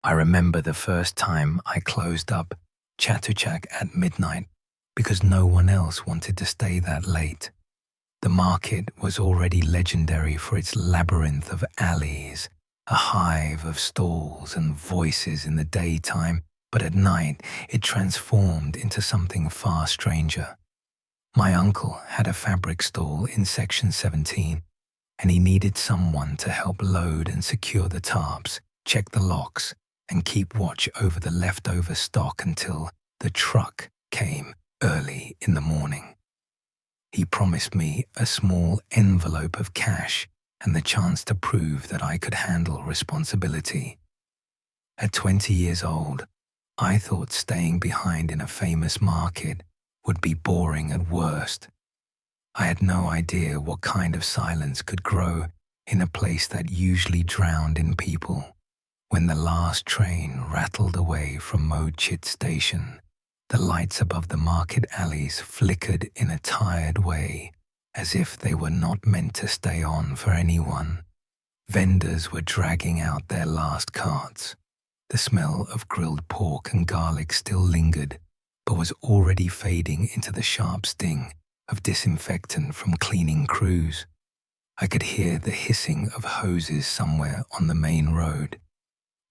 I remember the first time I closed up Chatuchak at midnight because no one else wanted to stay that late. The market was already legendary for its labyrinth of alleys, a hive of stalls and voices in the daytime, but at night it transformed into something far stranger. My uncle had a fabric stall in section 17, and he needed someone to help load and secure the tarps, check the locks, and keep watch over the leftover stock until the truck came early in the morning. He promised me a small envelope of cash and the chance to prove that I could handle responsibility. At 20 years old, I thought staying behind in a famous market would be boring at worst. I had no idea what kind of silence could grow in a place that usually drowned in people. When the last train rattled away from Mo Chit station, the lights above the market alleys flickered in a tired way, as if they were not meant to stay on for anyone. Vendors were dragging out their last carts. The smell of grilled pork and garlic still lingered, but was already fading into the sharp sting of disinfectant from cleaning crews. I could hear the hissing of hoses somewhere on the main road.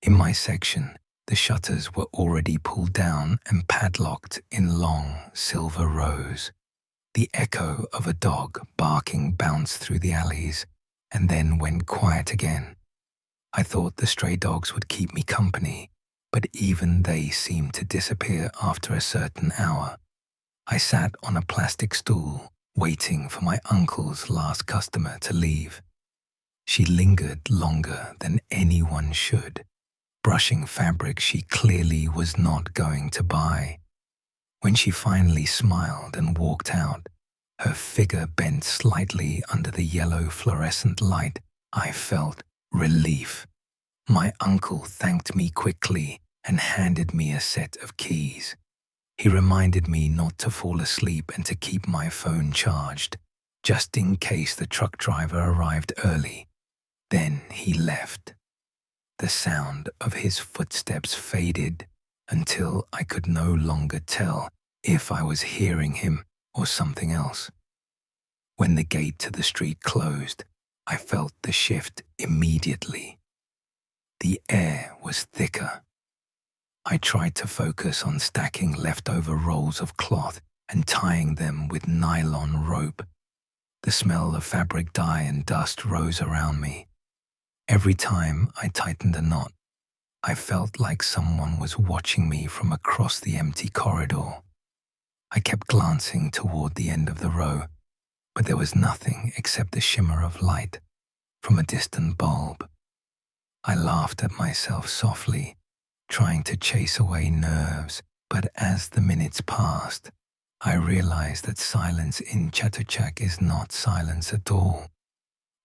In my section, the shutters were already pulled down and padlocked in long silver rows. The echo of a dog barking bounced through the alleys and then went quiet again. I thought the stray dogs would keep me company, but even they seemed to disappear after a certain hour. I sat on a plastic stool, waiting for my uncle's last customer to leave. She lingered longer than anyone should, brushing fabric she clearly was not going to buy. When she finally smiled and walked out, her figure bent slightly under the yellow fluorescent light. I felt relief. My uncle thanked me quickly and handed me a set of keys. He reminded me not to fall asleep and to keep my phone charged, just in case the truck driver arrived early. Then he left. The sound of his footsteps faded until I could no longer tell if I was hearing him or something else. When the gate to the street closed, I felt the shift immediately. The air was thicker. I tried to focus on stacking leftover rolls of cloth and tying them with nylon rope. The smell of fabric dye and dust rose around me. Every time I tightened a knot, I felt like someone was watching me from across the empty corridor. I kept glancing toward the end of the row, but there was nothing except the shimmer of light from a distant bulb. I laughed at myself softly, trying to chase away nerves, but as the minutes passed, I realized that silence in Chatuchak is not silence at all.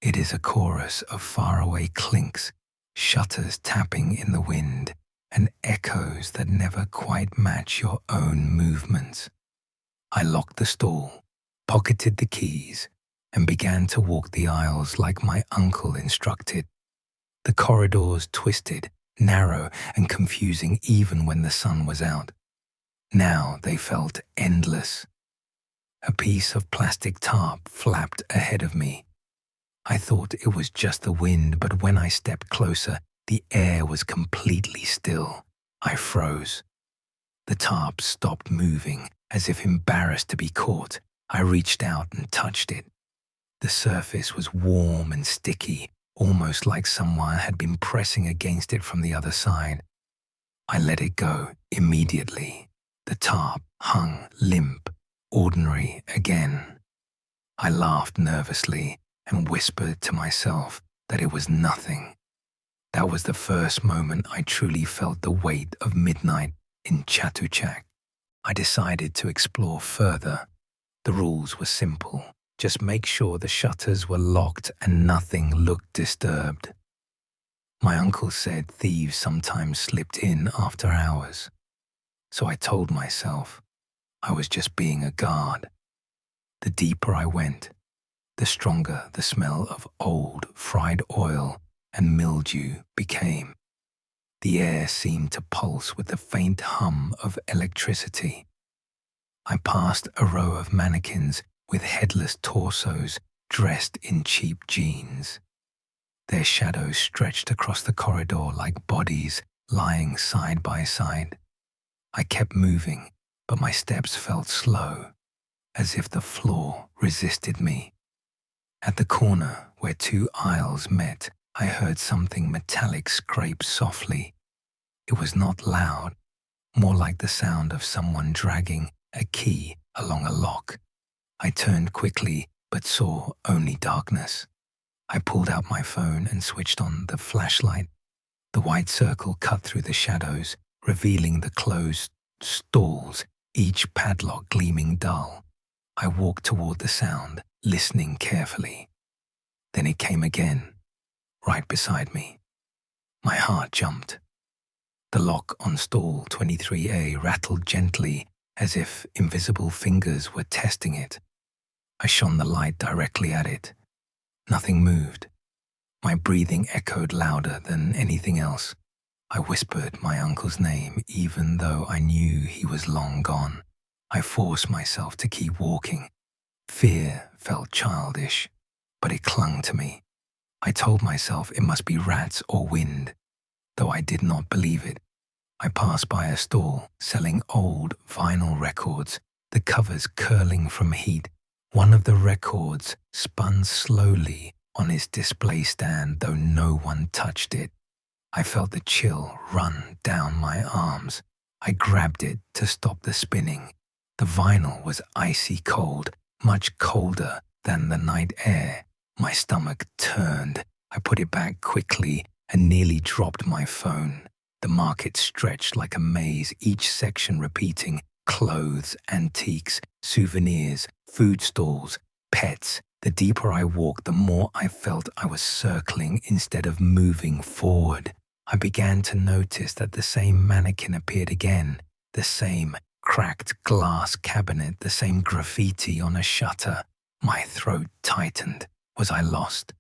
It is a chorus of faraway clinks, shutters tapping in the wind, and echoes that never quite match your own movements. I locked the stall, pocketed the keys, and began to walk the aisles like my uncle instructed. The corridors twisted, narrow, and confusing even when the sun was out. Now they felt endless. A piece of plastic tarp flapped ahead of me. I thought it was just the wind, but when I stepped closer, the air was completely still. I froze. The tarp stopped moving, as if embarrassed to be caught. I reached out and touched it. The surface was warm and sticky, almost like someone had been pressing against it from the other side. I let it go immediately. The tarp hung limp, ordinary again. I laughed nervously and whispered to myself that it was nothing. That was the first moment I truly felt the weight of midnight in Chatuchak. I decided to explore further. The rules were simple. Just make sure the shutters were locked and nothing looked disturbed. My uncle said thieves sometimes slipped in after hours. So I told myself I was just being a guard. The deeper I went, the stronger the smell of old fried oil and mildew became. The air seemed to pulse with the faint hum of electricity. I passed a row of mannequins with headless torsos dressed in cheap jeans. Their shadows stretched across the corridor like bodies lying side by side. I kept moving, but my steps felt slow, as if the floor resisted me. At the corner where two aisles met, I heard something metallic scrape softly. It was not loud, more like the sound of someone dragging a key along a lock. I turned quickly, but saw only darkness. I pulled out my phone and switched on the flashlight. The white circle cut through the shadows, revealing the closed stalls, each padlock gleaming dull. I walked toward the sound, listening carefully. Then it came again, right beside me. My heart jumped. The lock on stall 23A rattled gently, as if invisible fingers were testing it. I shone the light directly at it. Nothing moved. My breathing echoed louder than anything else. I whispered my uncle's name, even though I knew he was long gone. I forced myself to keep walking. Fear felt childish, but it clung to me. I told myself it must be rats or wind, though I did not believe it. I passed by a stall selling old vinyl records, the covers curling from heat. One of the records spun slowly on its display stand, though no one touched it. I felt the chill run down my arms. I grabbed it to stop the spinning. The vinyl was icy cold, much colder than the night air. My stomach turned. I put it back quickly and nearly dropped my phone. The market stretched like a maze, each section repeating clothes, antiques, souvenirs, food stalls, pets. The deeper I walked, the more I felt I was circling instead of moving forward. I began to notice that the same mannequin appeared again, the same cracked glass cabinet, the same graffiti on a shutter. My throat tightened. Was I lost?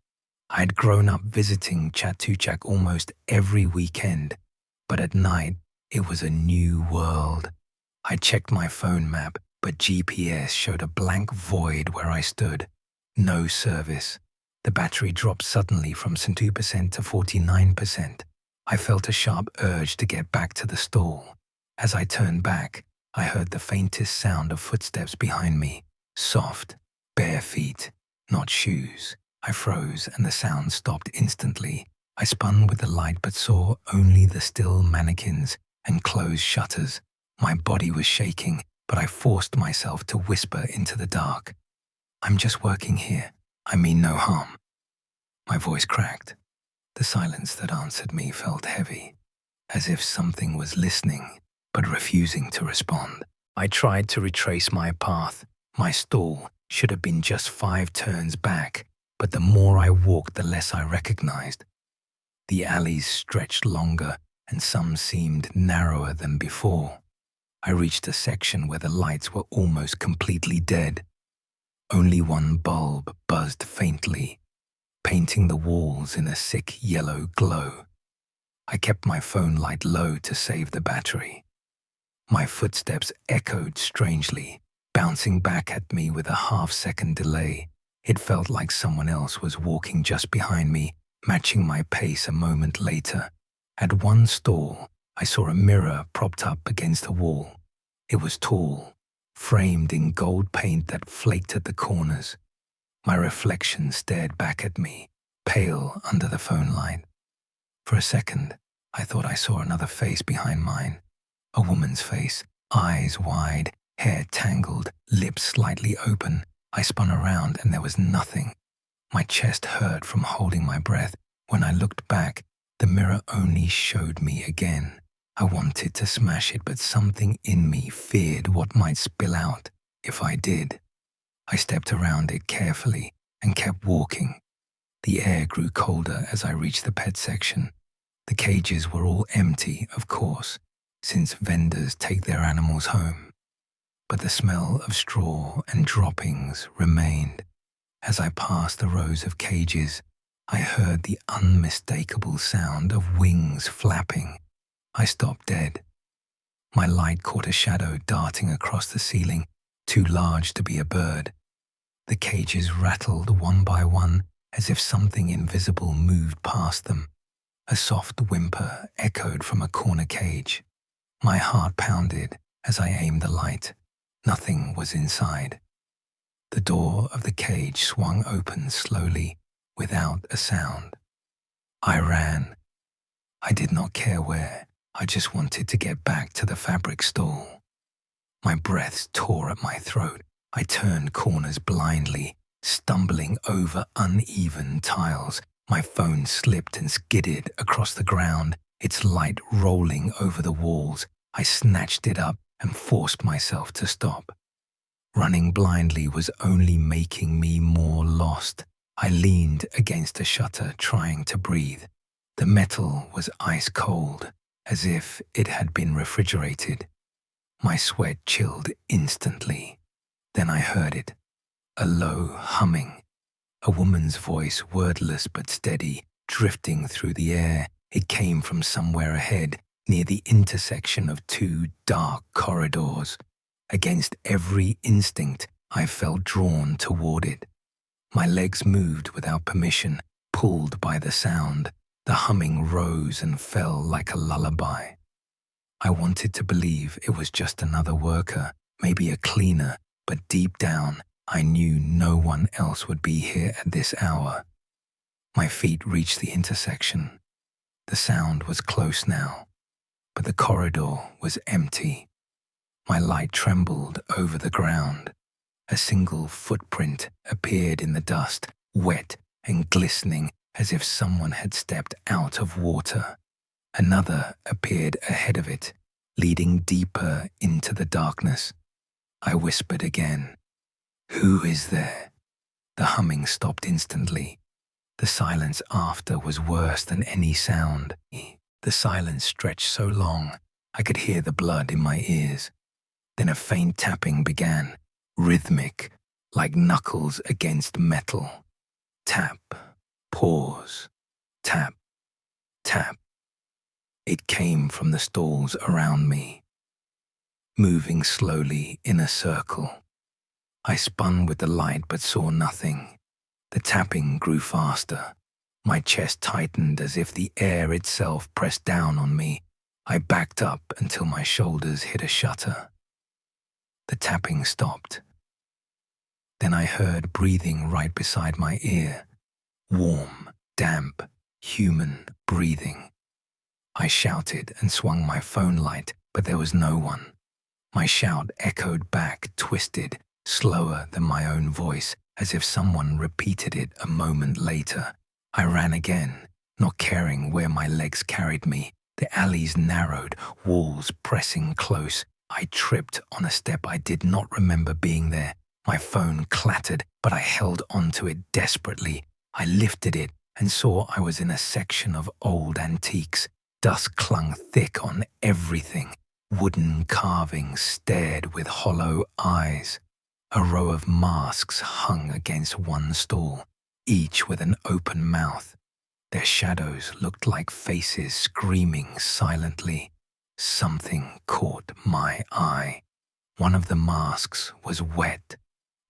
I had grown up visiting Chatuchak almost every weekend, but at night it was a new world. I checked my phone map, but GPS showed a blank void where I stood. No service. The battery dropped suddenly from 2% to 49%. I felt a sharp urge to get back to the stall. As I turned back, I heard the faintest sound of footsteps behind me. Soft, bare feet, not shoes. I froze and the sound stopped instantly. I spun with the light but saw only the still mannequins and closed shutters. My body was shaking, but I forced myself to whisper into the dark. I'm just working here. I mean no harm. My voice cracked. The silence that answered me felt heavy, as if something was listening but refusing to respond. I tried to retrace my path. My stall should have been just 5 turns back, but the more I walked, the less I recognized. The alleys stretched longer, and some seemed narrower than before. I reached a section where the lights were almost completely dead. Only one bulb buzzed faintly, painting the walls in a sick yellow glow. I kept my phone light low to save the battery. My footsteps echoed strangely, bouncing back at me with a half-second delay. It felt like someone else was walking just behind me, matching my pace a moment later. At one stall, I saw a mirror propped up against the wall. It was tall, framed in gold paint that flaked at the corners. My reflection stared back at me, pale under the phone light. For a second, I thought I saw another face behind mine. A woman's face, eyes wide, hair tangled, lips slightly open. I spun around and there was nothing. My chest hurt from holding my breath. When I looked back, the mirror only showed me again. I wanted to smash it, but something in me feared what might spill out if I did. I stepped around it carefully and kept walking. The air grew colder as I reached the pet section. The cages were all empty, of course, since vendors take their animals home. But the smell of straw and droppings remained. As I passed the rows of cages, I heard the unmistakable sound of wings flapping. I stopped dead. My light caught a shadow darting across the ceiling, too large to be a bird. The cages rattled one by one as if something invisible moved past them. A soft whimper echoed from a corner cage. My heart pounded as I aimed the light. Nothing was inside. The door of the cage swung open slowly, without a sound. I ran. I did not care where. I just wanted to get back to the fabric stall. My breath tore at my throat. I turned corners blindly, stumbling over uneven tiles. My phone slipped and skidded across the ground, its light rolling over the walls. I snatched it up and forced myself to stop. Running blindly was only making me more lost. I leaned against a shutter, trying to breathe. The metal was ice cold, as if it had been refrigerated. My sweat chilled instantly. Then I heard it, a low humming. A woman's voice, wordless but steady, drifting through the air. It came from somewhere ahead, near the intersection of two dark corridors. Against every instinct, I felt drawn toward it. My legs moved without permission, pulled by the sound. The humming rose and fell like a lullaby. I wanted to believe it was just another worker, maybe a cleaner, but deep down, I knew no one else would be here at this hour. My feet reached the intersection. The sound was close now, but the corridor was empty. My light trembled over the ground. A single footprint appeared in the dust, wet and glistening as if someone had stepped out of water. Another appeared ahead of it, leading deeper into the darkness. I whispered again, "Who is there?" The humming stopped instantly. The silence after was worse than any sound. The silence stretched so long, I could hear the blood in my ears. Then a faint tapping began, rhythmic, like knuckles against metal. Tap, pause, tap, tap. It came from the stalls around me, moving slowly in a circle. I spun with the light but saw nothing. The tapping grew faster. My chest tightened as if the air itself pressed down on me. I backed up until my shoulders hit a shutter. The tapping stopped. Then I heard breathing right beside my ear. Warm, damp, human breathing. I shouted and swung my phone light, but there was no one. My shout echoed back, twisted, slower than my own voice, as if someone repeated it a moment later. I ran again, not caring where my legs carried me. The alleys narrowed, walls pressing close. I tripped on a step I did not remember being there. My phone clattered, but I held onto it desperately. I lifted it and saw I was in a section of old antiques. Dust clung thick on everything. Wooden carvings stared with hollow eyes. A row of masks hung against one stall, each with an open mouth. Their shadows looked like faces screaming silently. Something caught my eye. One of the masks was wet.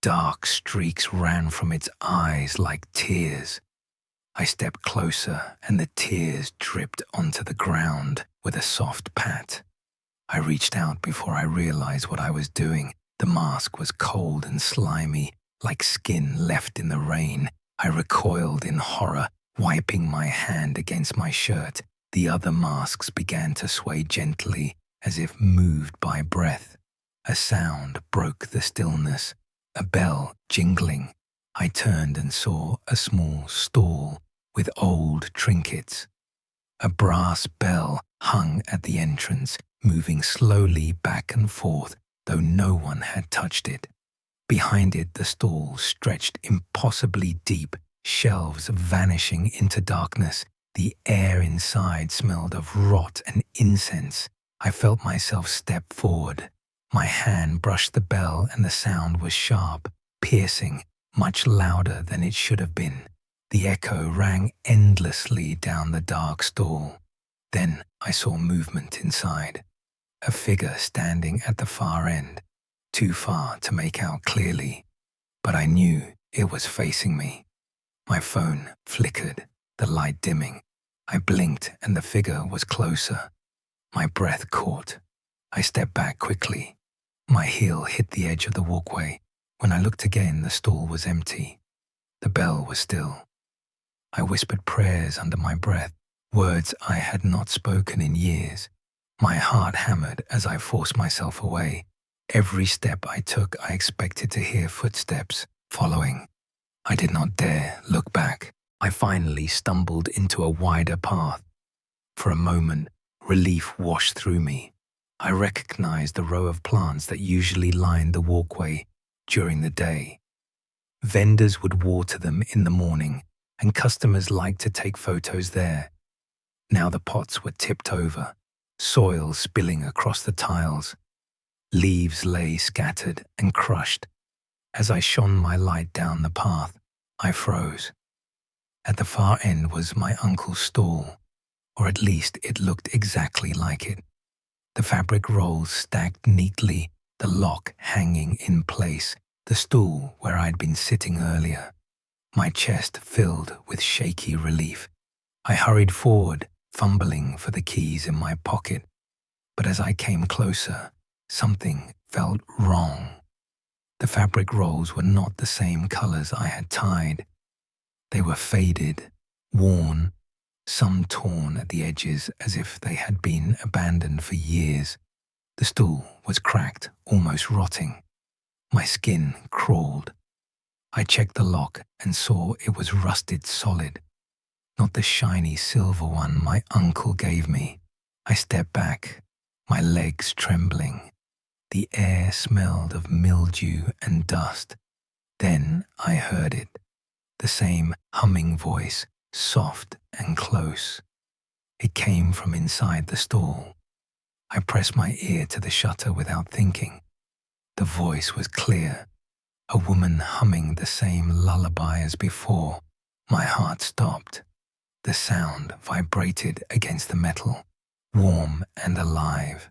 Dark streaks ran from its eyes like tears. I stepped closer and the tears dripped onto the ground with a soft pat. I reached out before I realized what I was doing. The mask was cold and slimy, like skin left in the rain. I recoiled in horror, wiping my hand against my shirt. The other masks began to sway gently, as if moved by breath. A sound broke the stillness, a bell jingling. I turned and saw a small stall with old trinkets. A brass bell hung at the entrance, moving slowly back and forth, though no one had touched it. Behind it, the stall stretched impossibly deep, shelves vanishing into darkness. The air inside smelled of rot and incense. I felt myself step forward. My hand brushed the bell and the sound was sharp, piercing, much louder than it should have been. The echo rang endlessly down the dark stall. Then I saw movement inside, a figure standing at the far end, too far to make out clearly, but I knew it was facing me. My phone flickered, the light dimming. I blinked and the figure was closer. My breath caught. I stepped back quickly. My heel hit the edge of the walkway. When I looked again, the stall was empty. The bell was still. I whispered prayers under my breath, words I had not spoken in years. My heart hammered as I forced myself away. Every step I took, I expected to hear footsteps following. I did not dare look back. I finally stumbled into a wider path. For a moment, relief washed through me. I recognized the row of plants that usually lined the walkway during the day. Vendors would water them in the morning, and customers liked to take photos there. Now the pots were tipped over, soil spilling across the tiles. Leaves lay scattered and crushed. As I shone my light down the path, I froze. At the far end was my uncle's stall, or at least it looked exactly like it. The fabric rolls stacked neatly, the lock hanging in place, the stool where I'd been sitting earlier. My chest filled with shaky relief. I hurried forward, fumbling for the keys in my pocket. But as I came closer, something felt wrong. The fabric rolls were not the same colors I had tied. They were faded, worn, some torn at the edges as if they had been abandoned for years. The stool was cracked, almost rotting. My skin crawled. I checked the lock and saw it was rusted solid, not the shiny silver one my uncle gave me. I stepped back, my legs trembling. The air smelled of mildew and dust. Then I heard it, the same humming voice, soft and close. It came from inside the stall. I pressed my ear to the shutter without thinking. The voice was clear, a woman humming the same lullaby as before. My heart stopped. The sound vibrated against the metal, warm and alive.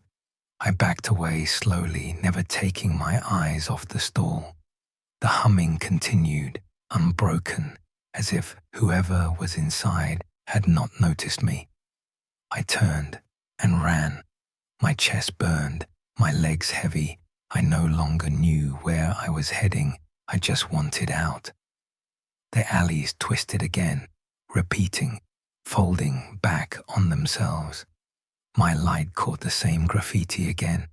I backed away slowly, never taking my eyes off the stall. The humming continued, unbroken, as if whoever was inside had not noticed me. I turned and ran. My chest burned, my legs heavy. I no longer knew where I was heading. I just wanted out. The alleys twisted again, repeating, folding back on themselves. My light caught the same graffiti again,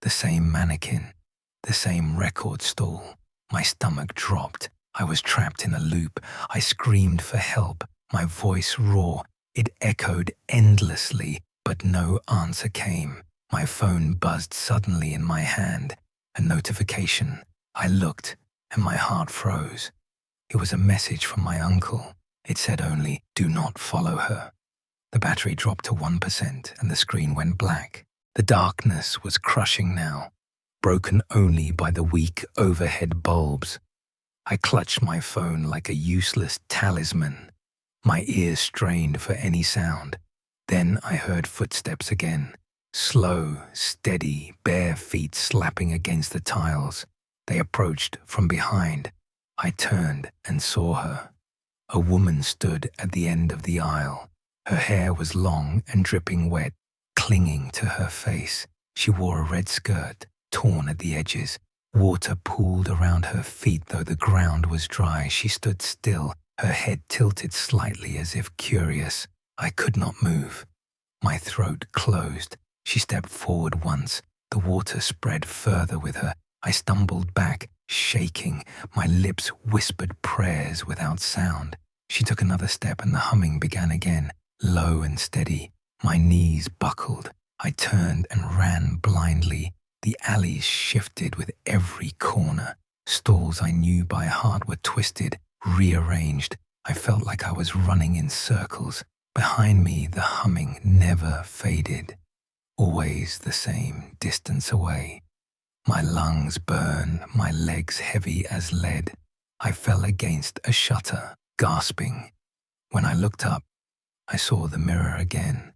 the same mannequin, the same record stall. My stomach dropped. I was trapped in a loop. I screamed for help, my voice raw. It echoed endlessly, but no answer came. My phone buzzed suddenly in my hand, a notification. I looked, and my heart froze. It was a message from my uncle. It said only, "Do not follow her." The battery dropped to 1% and the screen went black. The darkness was crushing now, broken only by the weak overhead bulbs. I clutched my phone like a useless talisman. My ears strained for any sound. Then I heard footsteps again, slow, steady, bare feet slapping against the tiles. They approached from behind. I turned and saw her. A woman stood at the end of the aisle. Her hair was long and dripping wet, clinging to her face. She wore a red skirt, torn at the edges. Water pooled around her feet, though the ground was dry. She stood still, her head tilted slightly as if curious. I could not move. My throat closed. She stepped forward once. The water spread further with her. I stumbled back, shaking. My lips whispered prayers without sound. She took another step and the humming began again, low and steady. My knees buckled. I turned and ran blindly. The alleys shifted with every corner. Stalls I knew by heart were twisted, rearranged. I felt like I was running in circles. Behind me, the humming never faded. Always the same distance away. My lungs burned, my legs heavy as lead. I fell against a shutter, gasping. When I looked up, I saw the mirror again.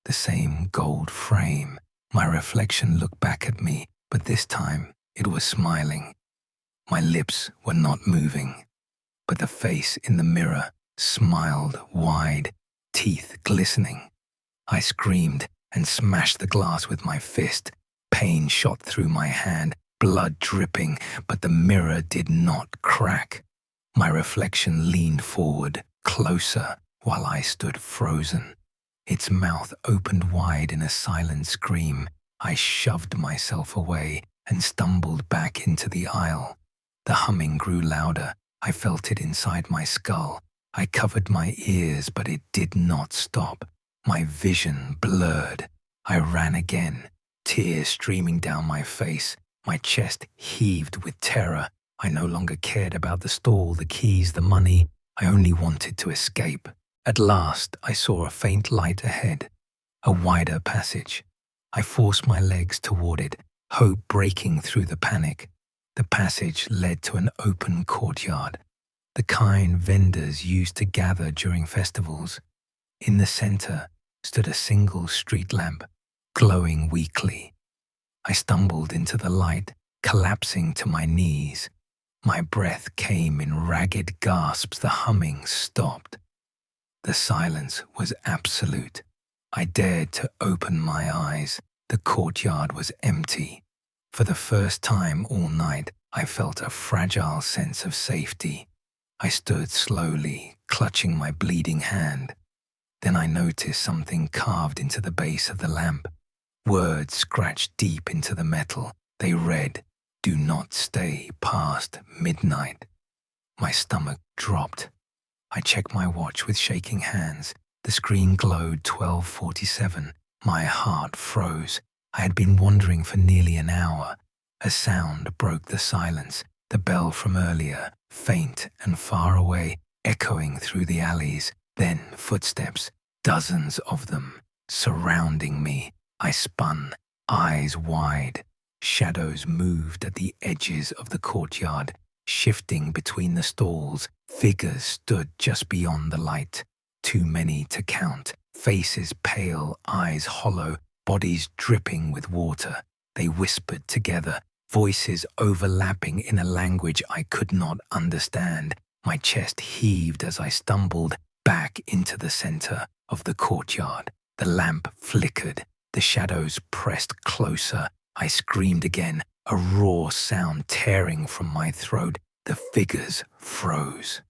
The same gold frame. My reflection looked back at me, but this time it was smiling. My lips were not moving, but the face in the mirror smiled wide, teeth glistening. I screamed and smashed the glass with my fist. Pain shot through my hand, blood dripping, but the mirror did not crack. My reflection leaned forward, closer, while I stood frozen. Its mouth opened wide in a silent scream. I shoved myself away and stumbled back into the aisle. The humming grew louder. I felt it inside my skull. I covered my ears, but it did not stop. My vision blurred. I ran again, tears streaming down my face. My chest heaved with terror. I no longer cared about the stall, the keys, the money. I only wanted to escape. At last, I saw a faint light ahead, a wider passage. I forced my legs toward it, hope breaking through the panic. The passage led to an open courtyard, the kind vendors used to gather during festivals. In the center stood a single street lamp, glowing weakly. I stumbled into the light, collapsing to my knees. My breath came in ragged gasps. The humming stopped. The silence was absolute. I dared to open my eyes. The courtyard was empty. For the first time all night, I felt a fragile sense of safety. I stood slowly, clutching my bleeding hand. Then I noticed something carved into the base of the lamp. Words scratched deep into the metal. They read, "Do not stay past midnight." My stomach dropped. I checked my watch with shaking hands. The screen glowed 12:47. My heart froze. I had been wandering for nearly an hour. A sound broke the silence. The bell from earlier, faint and far away, echoing through the alleys. Then footsteps, dozens of them, surrounding me. I spun, eyes wide. Shadows moved at the edges of the courtyard, shifting between the stalls. Figures stood just beyond the light, too many to count. Faces pale, eyes hollow, bodies dripping with water. They whispered together, voices overlapping in a language I could not understand. My chest heaved as I stumbled back into the center of the courtyard. The lamp flickered. The shadows pressed closer. I screamed again, a raw sound tearing from my throat. The figures froze.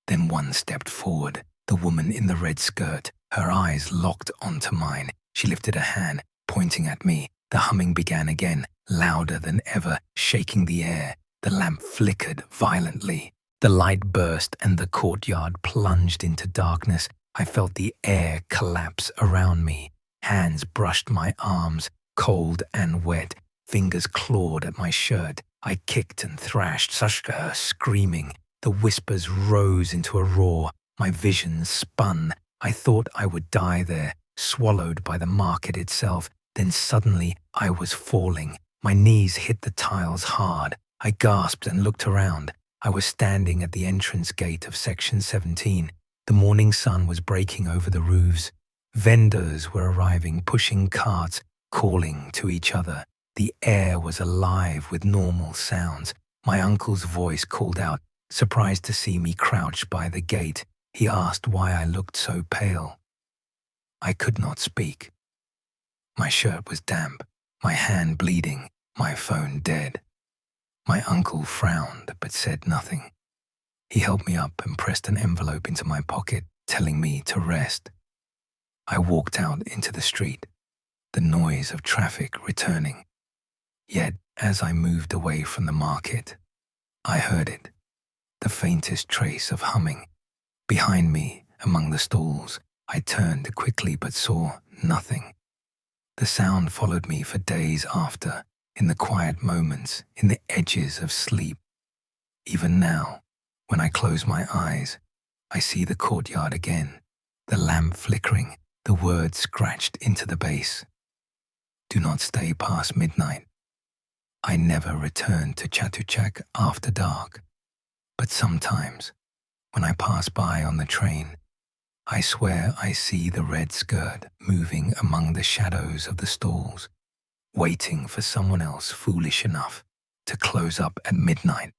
Then one stepped forward, the woman in the red skirt. Her eyes locked onto mine. She lifted a hand, pointing at me. The humming began again, louder than ever, shaking the air. The lamp flickered violently. The light burst and the courtyard plunged into darkness. I felt the air collapse around me. Hands brushed my arms, cold and wet. Fingers clawed at my shirt. I kicked and thrashed, Sashka screaming. The whispers rose into a roar. My vision spun. I thought I would die there, swallowed by the market itself. Then suddenly I was falling. My knees hit the tiles hard. I gasped and looked around. I was standing at the entrance gate of Section 17. The morning sun was breaking over the roofs. Vendors were arriving, pushing carts, calling to each other. The air was alive with normal sounds. My uncle's voice called out, surprised to see me crouched by the gate. He asked why I looked so pale. I could not speak. My shirt was damp, my hand bleeding, my phone dead. My uncle frowned but said nothing. He helped me up and pressed an envelope into my pocket, telling me to rest. I walked out into the street, the noise of traffic returning. Yet, as I moved away from the market, I heard it, the faintest trace of humming. Behind me, among the stalls, I turned quickly but saw nothing. The sound followed me for days after, in the quiet moments, in the edges of sleep. Even now, when I close my eyes, I see the courtyard again, the lamp flickering, the words scratched into the base. Do not stay past midnight. I never returned to Chatuchak after dark, but sometimes, when I pass by on the train, I swear I see the red skirt moving among the shadows of the stalls, waiting for someone else foolish enough to close up at midnight.